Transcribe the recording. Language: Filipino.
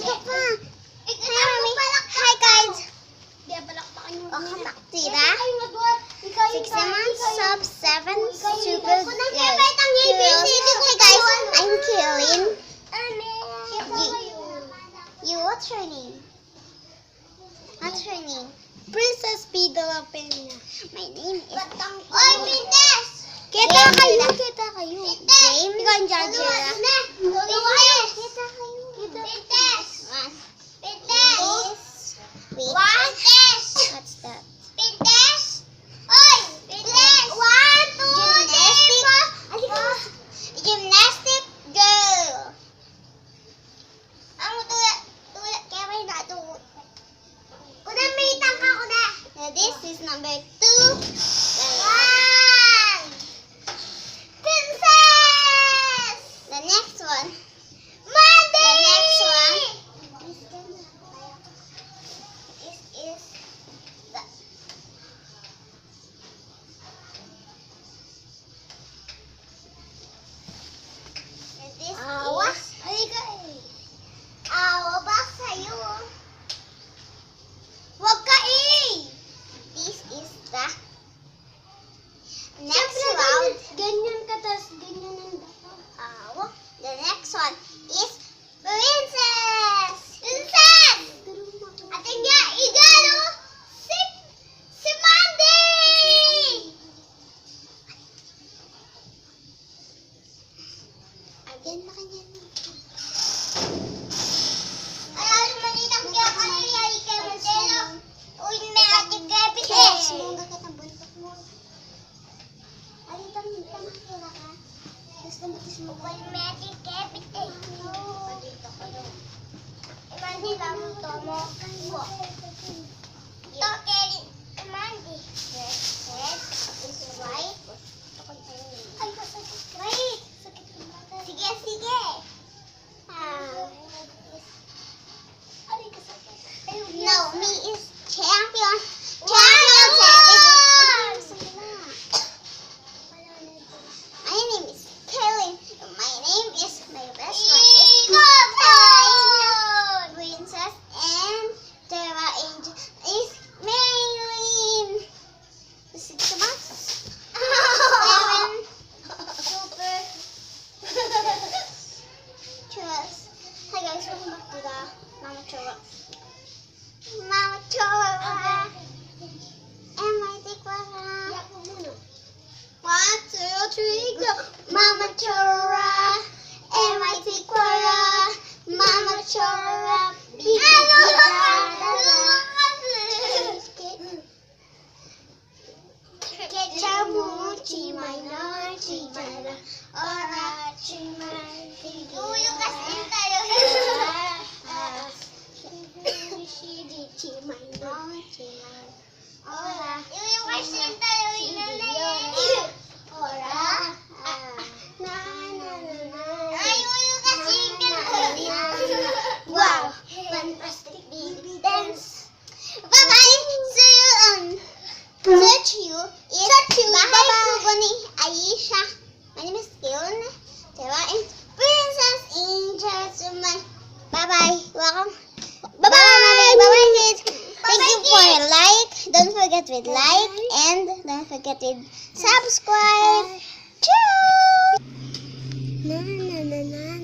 ka pa. Hi, Mami. Hi, guys. Welcome back to the 6 months sub 7 super girls. Hey, guys. I'm Kaylin. What's your name? What's your name? Princess P. de la Peña. My name is... Oy, Pintes! Kita kayo. James. Ikaw ang judge na. Pintes! Pintes. Pintes! Wait. Pintes! What's that? Pintes! Oy! Pintes! 1, 2, 3, 4. Gymnastic girl. Ang tulad kaya may nato. Kuda may tangka ko na. Now this is number 2. 1! Princess! The next one. Monday! The next one. This is the This Awa? is... Halika eh. Awa ba sa'yo? Huwag ka eh! This is the next Siyempre, round. ganyan ka, tas ganyan ang dapat. The next one is princess. Princess! Ate nga, igalo! Si Monday! Again na kanya. Ayaw malitang kaya ka na niya kay Marcelo. Uy, may ate Kevin Yes, eh. muna ka ng buntot mo. Alitang makakila ka. Gusto mo kiss mo ba? Uy, may ate Kevin eh. Dito ko doon. Imandi lang ito mo. Ito, Kelly. Imandi. Red is white. Ay, masakit. Wait. Sakit ng bata. Sige, sige. Aray ka sakit. No, Me is champion. Champion Champion seven. My name is Kaylin. My name is my best friend is Ikot! Princess and Terra Angel is Maylin. The 6 months. 7 super churros. Hi guys, welcome back to the Mama Churro. Mama Churro. MIT Quara. 1, 2, 3, go. Mama Churro. MIT Quara. Mama Churro. Kechamuchi, my nachi, my orachi, my Uyo kasi tayo. Shidichi, my nachi, my ora. Uyo kasi tayo. Ora. Na na na na. Ay, uyo kasi Wow, fantastic baby dance. Bye-bye. See you on Search You is Bahay Kubo ni Aisha. My name is Kaylin. Terra and Princess Angel Suman. Bye-bye. Welcome. Bye-bye. Bye-bye, kids. Thank you for like. Don't forget with like and don't forget with subscribe. Ciao. Na, na, na, na.